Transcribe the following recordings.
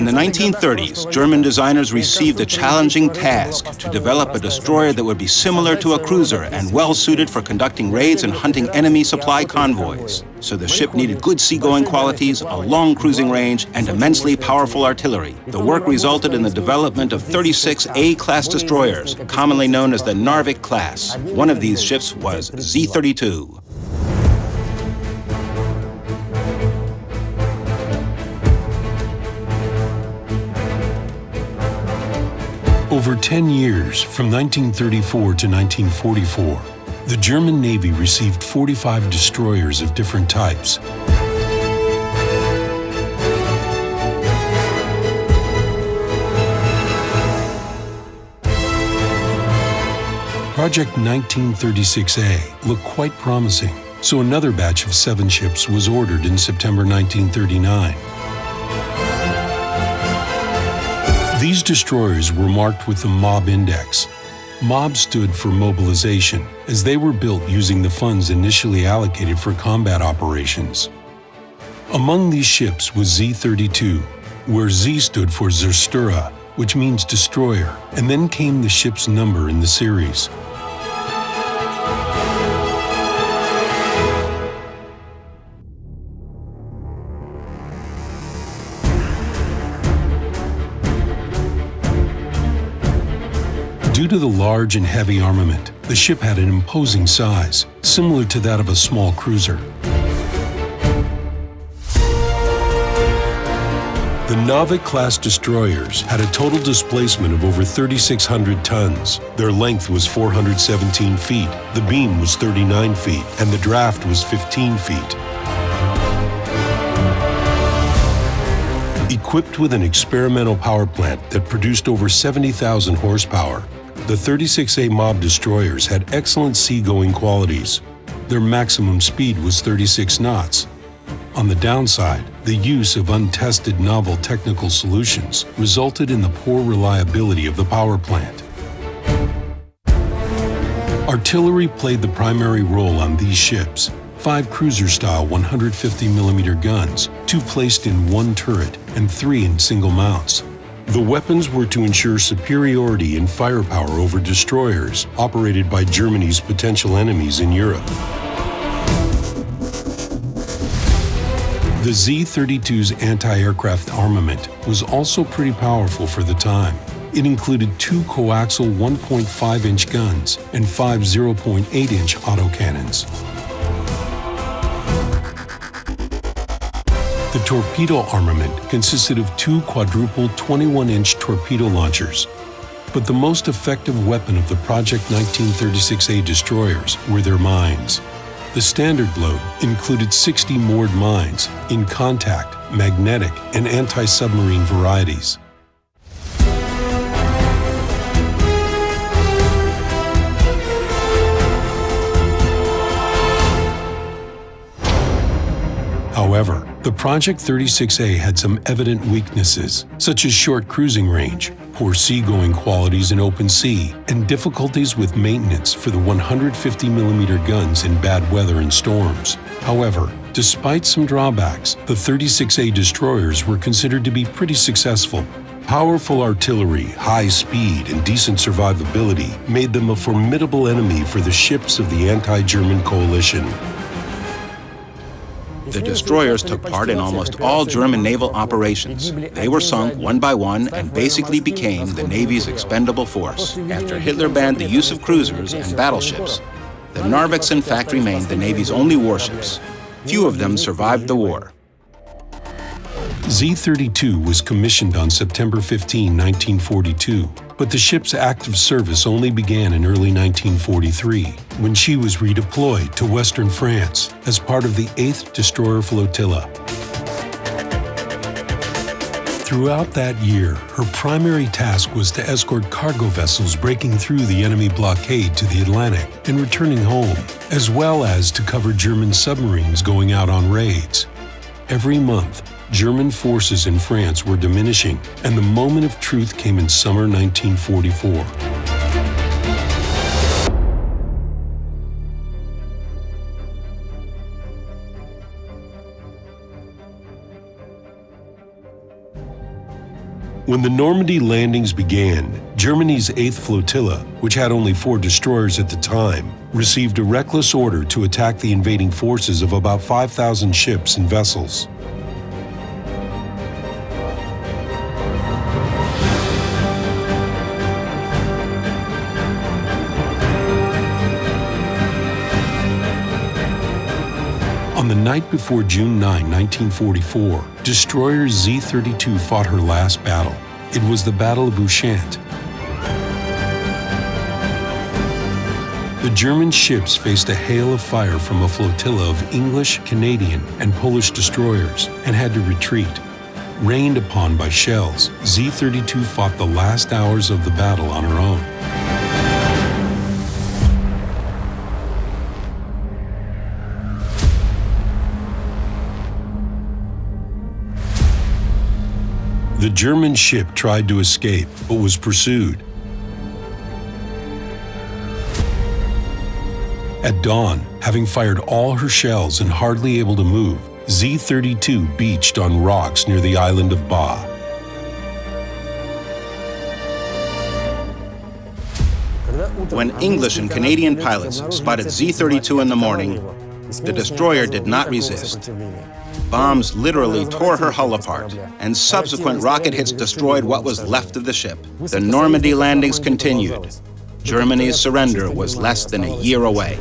In the 1930s, German designers received a challenging task to develop a destroyer that would be similar to a cruiser and well-suited for conducting raids and hunting enemy supply convoys. So the ship needed good seagoing qualities, a long cruising range, and immensely powerful artillery. The work resulted in the development of 36 A-class destroyers, commonly known as the Narvik class. One of these ships was Z-32. Over 10 years, from 1934 to 1944, the German Navy received 45 destroyers of different types. Project 1936A looked quite promising, so another batch of 7 ships was ordered in September 1939. These destroyers were marked with the MOB index. MOB stood for mobilization, as they were built using the funds initially allocated for combat operations. Among these ships was Z-32, where Z stood for Zerstörer, which means destroyer, and then came the ship's number in the series. Due to the large and heavy armament, the ship had an imposing size, similar to that of a small cruiser. The Narvik-class destroyers had a total displacement of over 3,600 tons. Their length was 417 feet, the beam was 39 feet, and the draft was 15 feet. Equipped with an experimental power plant that produced over 70,000 horsepower, the 36A MOB destroyers had excellent seagoing qualities. Their maximum speed was 36 knots. On the downside, the use of untested novel technical solutions resulted in the poor reliability of the power plant. Artillery played the primary role on these ships. 5 cruiser-style 150mm guns, 2 placed in one turret and 3 in single mounts. The weapons were to ensure superiority in firepower over destroyers operated by Germany's potential enemies in Europe. The Z-32's anti-aircraft armament was also pretty powerful for the time. It included 2 coaxial 1.5-inch guns and 5 0.8-inch autocannons. The torpedo armament consisted of 2 quadruple 21-inch torpedo launchers. But the most effective weapon of the Project 1936A destroyers were their mines. The standard load included 60 moored mines in contact, magnetic, and anti-submarine varieties. However, the Project 36A had some evident weaknesses, such as short cruising range, poor seagoing qualities in open sea, and difficulties with maintenance for the 150mm guns in bad weather and storms. However, despite some drawbacks, the 36A destroyers were considered to be pretty successful. Powerful artillery, high speed, and decent survivability made them a formidable enemy for the ships of the anti-German coalition. The destroyers took part in almost all German naval operations. They were sunk one by one and basically became the Navy's expendable force. After Hitler banned the use of cruisers and battleships, the Narviks in fact remained the Navy's only warships. Few of them survived the war. Z-32 was commissioned on September 15, 1942, but the ship's active service only began in early 1943, when she was redeployed to Western France as part of the 8th Destroyer Flotilla. Throughout that year, her primary task was to escort cargo vessels breaking through the enemy blockade to the Atlantic and returning home, as well as to cover German submarines going out on raids. Every month, German forces in France were diminishing, and the moment of truth came in summer 1944. When the Normandy landings began, Germany's 8th Flotilla, which had only 4 destroyers at the time, received a reckless order to attack the invading forces of about 5,000 ships and vessels. On the night before June 9, 1944, destroyer Z-32 fought her last battle. It was the Battle of Ushant. The German ships faced a hail of fire from a flotilla of English, Canadian, and Polish destroyers and had to retreat. Rained upon by shells, Z-32 fought the last hours of the battle on her own. The German ship tried to escape, but was pursued. At dawn, having fired all her shells and hardly able to move, Z-32 beached on rocks near the island of Ba. When English and Canadian pilots spotted Z-32 in the morning, the destroyer did not resist. Bombs literally tore her hull apart, and subsequent rocket hits destroyed what was left of the ship. The Normandy landings continued. Germany's surrender was less than a year away.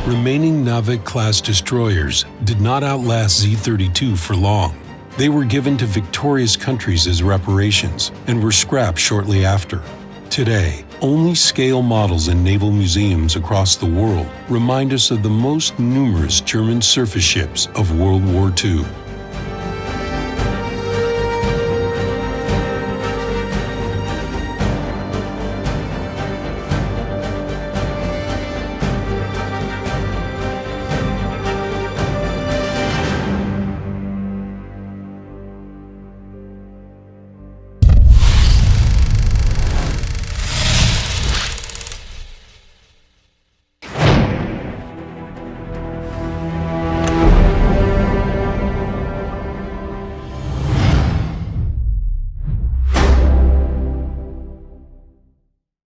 Remaining Navik-class destroyers did not outlast Z-32 for long. They were given to victorious countries as reparations and were scrapped shortly after. Today, only scale models in naval museums across the world remind us of the most numerous German surface ships of World War II.